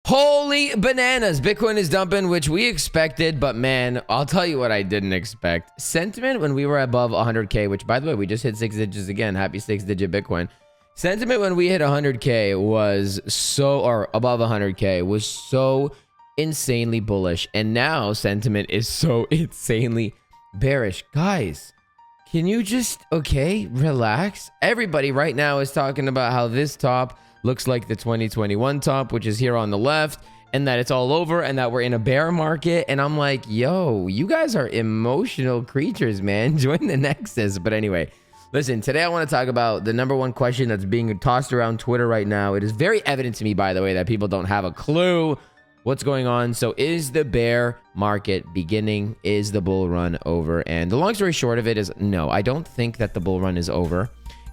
Holy bananas. Bitcoin is dumping, which we expected, but man, I'll tell you what I didn't expect. Sentiment when we were above 100K, which by the way, we just hit 6 digits again. Happy 6-digit Bitcoin. Sentiment when we hit 100K was so, or above 100K, was so insanely bullish. And now sentiment is so insanely bearish. Guys, can you just, okay, relax? Everybody right now is talking about how this top looks like the 2021 top, which is here on the left, and that it's all over and that we're in a bear market. And I'm like, yo, you guys are emotional creatures, man. Join the Nexus. But anyway, listen, today I want to talk about the #1 question that's being tossed around Twitter right now. It is very evident to me, by the way, that people don't have a clue what's going on. So is the bear market beginning? Is the bull run over? And the long story short of it is no, I don't think that the bull run is over.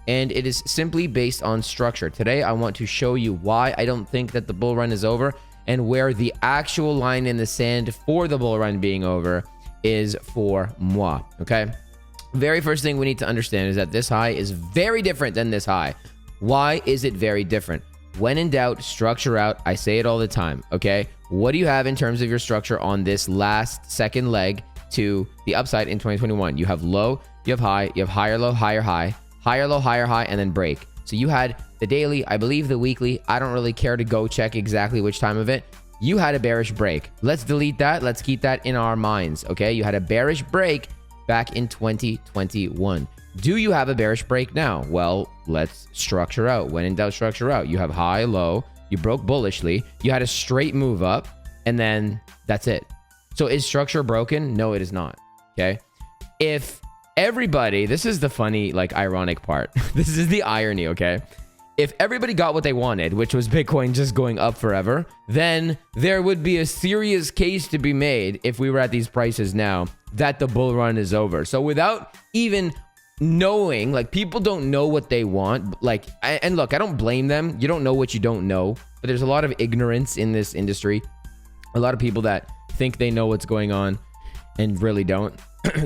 And it is simply based on structure. Today, I want to show you why I don't think that the bull run is over and where the actual line in the sand for the bull run being over is for moi, okay? Very first thing we need to understand is that this high is very different than this high. Why is it very different? When in doubt, structure out. I say it all the time, okay? What do you have in terms of your structure on this last second leg to the upside in 2021? You have low, you have high, you have higher low, higher high, higher low, higher high, and then break. So you had the daily, I believe the weekly. I don't really care to go check exactly which time of it. You had a bearish break. Let's delete that. Let's keep that in our minds, okay? You had a bearish break back in 2021. Do you have a bearish break now? Well, let's structure out. When in doubt, structure out. You have high, low. You broke bullishly. You had a straight move up, and then that's it. So is structure broken? No, it is not, okay? If everybody, this is the funny, like, ironic part. This is the irony, okay? If everybody got what they wanted, which was Bitcoin just going up forever, then there would be a serious case to be made if we were at these prices now that the bull run is over. So without even knowing, like, people don't know what they want, like, and look, I don't blame them. You don't know what you don't know, but there's a lot of ignorance in this industry. A lot of people that think they know what's going on and really don't.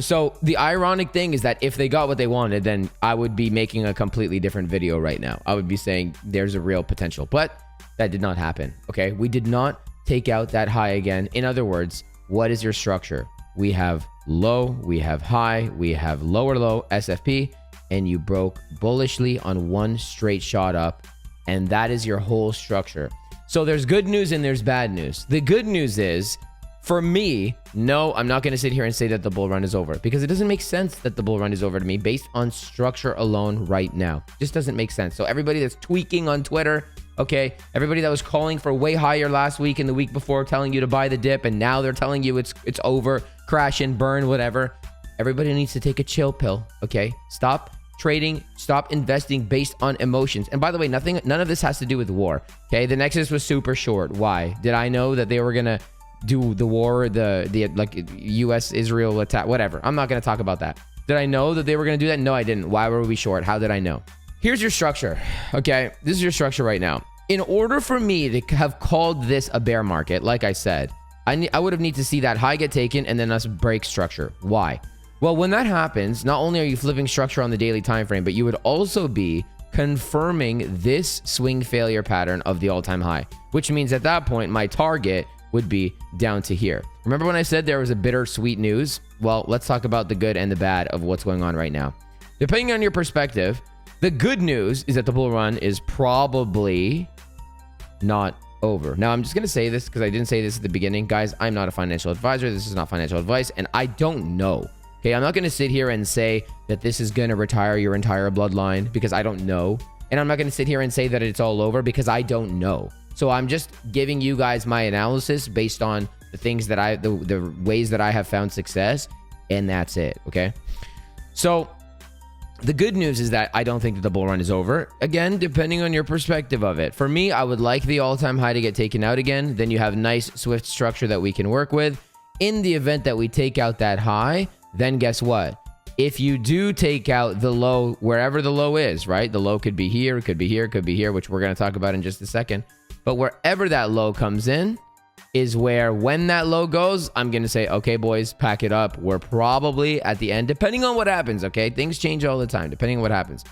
So the ironic thing is that if they got what they wanted, then I would be making a completely different video right now. I would be saying there's a real potential, but that did not happen. Okay. We did not take out that high again. In other words, what is your structure? We have low, we have high, we have lower low SFP, and you broke bullishly on one straight shot up. And that is your whole structure. So there's good news and there's bad news. The good news is, for me, no, I'm not going to sit here and say that the bull run is over, because it doesn't make sense that the bull run is over to me based on structure alone right now. Just doesn't make sense. So everybody that's tweaking on Twitter, okay, everybody that was calling for way higher last week and the week before, telling you to buy the dip, and now they're telling you it's over, crash and burn, whatever. Everybody needs to take a chill pill, okay? Stop trading, stop investing based on emotions. And by the way, none of this has to do with war, okay? The Nexus was super short. Why? Did I know that they were going to do the war, the like US Israel attack, whatever? I'm not going to talk about that. Did I know that they were going to do that? No, I didn't. Why were we short? How did I know? Here's your structure. Okay, this is your structure right now. In order for me to have called this a bear market, like I said, I would have need to see that high get taken and then us break structure. Why? Well, when that happens, not only are you flipping structure on the daily time frame, but you would also be confirming this swing failure pattern of the all-time high, which means at that point my target would be down to here. Remember when I said there was a bittersweet news? Well, let's talk about the good and the bad of what's going on right now. Depending on your perspective, the good news is that the bull run is probably not over. Now, I'm just going to say this because I didn't say this at the beginning. Guys, I'm not a financial advisor. This is not financial advice, and I don't know. Okay, I'm not going to sit here and say that this is going to retire your entire bloodline because I don't know. And I'm not going to sit here and say that it's all over because I don't know. So I'm just giving you guys my analysis based on the things that the ways that I have found success, and that's it, okay? So the good news is that I don't think that the bull run is over. Again, depending on your perspective of it. For me, I would like the all-time high to get taken out again. Then you have nice, swift structure that we can work with. In the event that we take out that high, then guess what? If you do take out the low, wherever the low is, right? The low could be here, it could be here, it could be here, which we're going to talk about in just a second. But wherever that low comes in is where, when that low goes, I'm going to say, okay, boys, pack it up. We're probably at the end, depending on what happens, okay? Things change all the time, depending on what happens.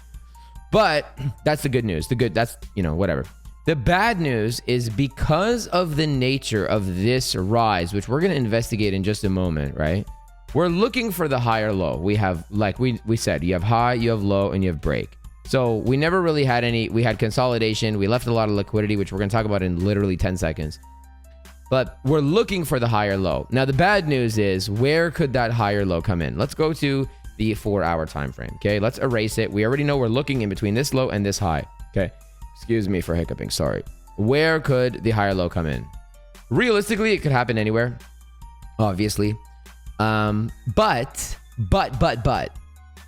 But that's the good news. That's, whatever. The bad news is because of the nature of this rise, which we're going to investigate in just a moment, right? We're looking for the higher low. We have, like we said, you have high, you have low, and you have break. So we never really had any, we had consolidation. We left a lot of liquidity, which we're going to talk about in literally 10 seconds. But we're looking for the higher low. Now, the bad news is, where could that higher low come in? Let's go to the 4-hour time frame. Okay, let's erase it. We already know we're looking in between this low and this high. Okay. Excuse me for hiccuping. Sorry. Where could the higher low come in? Realistically, it could happen anywhere, obviously. But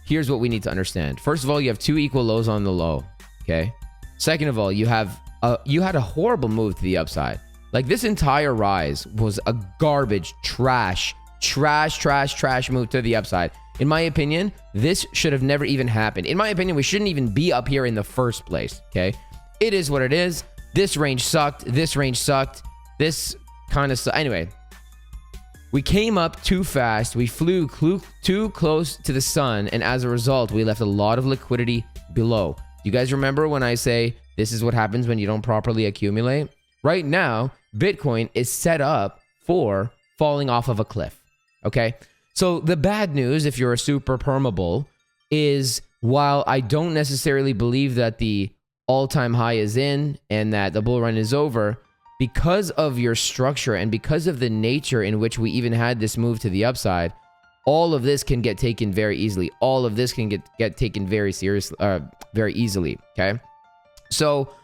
here's what we need to understand. First of all, you have 2 equal lows on the low. Okay. Second of all, you had a horrible move to the upside. Like, this entire rise was a garbage, trash move to the upside. In my opinion, this should have never even happened. In my opinion, we shouldn't even be up here in the first place. Okay. It is what it is. This range sucked. This range sucked. This kind of sucked. Anyway, we came up too fast. We flew too close to the sun. And as a result, we left a lot of liquidity below. You guys remember when I say this is what happens when you don't properly accumulate? Right now, Bitcoin is set up for falling off of a cliff. Okay. So the bad news, if you're a super perma bull, is while I don't necessarily believe that the all-time high is in and that the bull run is over, because of your structure and because of the nature in which we even had this move to the upside, all of this can get taken very easily. All of this can get taken very seriously, very easily. Okay. So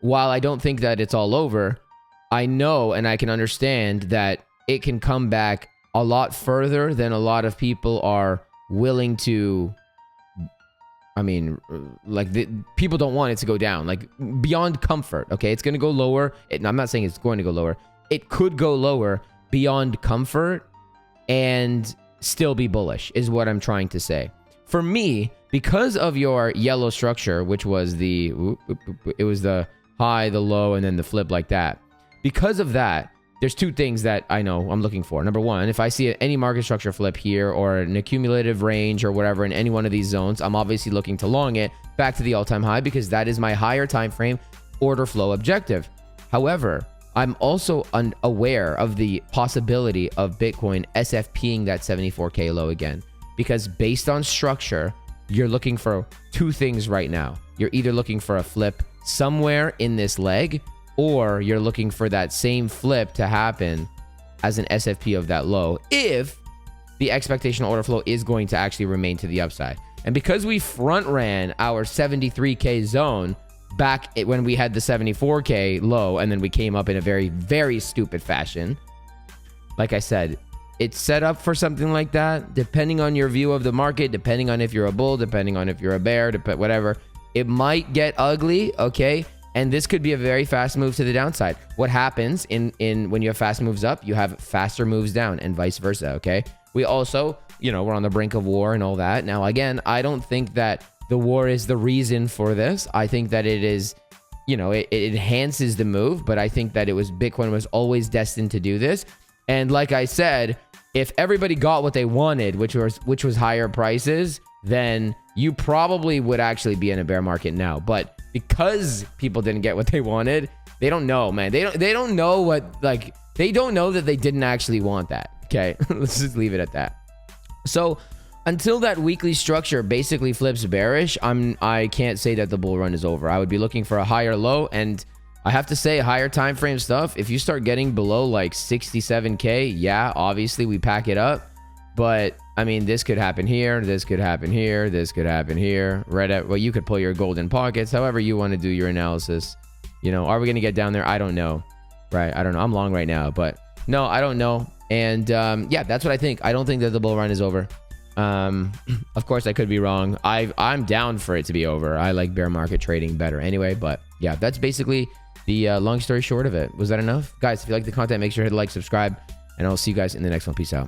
while I don't think that it's all over, I know and I can understand that it can come back a lot further than a lot of people are willing to. I mean, like, people don't want it to go down, like, beyond comfort. Okay, it's going to go lower. I'm not saying it's going to go lower. It could go lower beyond comfort and still be bullish, is what I'm trying to say. For me, because of your yellow structure, which was it was the high, the low, and then the flip like that. Because of that, there's 2 things that I know I'm looking for. Number 1, if I see any market structure flip here or an accumulative range or whatever in any one of these zones, I'm obviously looking to long it back to the all-time high because that is my higher time frame order flow objective. However, I'm also unaware of the possibility of Bitcoin SFPing that 74K low again, because based on structure, you're looking for 2 things right now. You're either looking for a flip somewhere in this leg, or you're looking for that same flip to happen as an SFP of that low if the expectational order flow is going to actually remain to the upside. And because we front ran our 73K zone back when we had the 74K low, and then we came up in a very, very stupid fashion, like I said, it's set up for something like that. Depending on your view of the market, depending on if you're a bull, depending on if you're a bear, whatever, it might get ugly, okay? And this could be a very fast move to the downside. What happens in when you have fast moves up, you have faster moves down, and vice versa, okay? We also, we're on the brink of war and all that. Now, again, I don't think that the war is the reason for this. I think that it is, it enhances the move, but I think that Bitcoin was always destined to do this. And like I said, if everybody got what they wanted, which was higher prices, then you probably would actually be in a bear market now. But because people didn't get what they wanted, they don't know, man. They don't know they don't know that they didn't actually want that. Okay, let's just leave it at that. So until that weekly structure basically flips bearish, I can't say that the bull run is over. I would be looking for a higher low, and I have to say, higher time frame stuff, if you start getting below like 67K, yeah, obviously we pack it up. But I mean, this could happen here, this could happen here, this could happen here. Well, you could pull your golden pockets, however you want to do your analysis. Are we going to get down there? I don't know. Right? I don't know. I'm long right now, but no, I don't know. And yeah, that's what I think. I don't think that the bull run is over. Of course, I could be wrong. I'm down for it to be over. I like bear market trading better anyway. But yeah, that's basically the long story short of it. Was that enough? Guys, if you like the content, make sure to hit like, subscribe, and I'll see you guys in the next one. Peace out.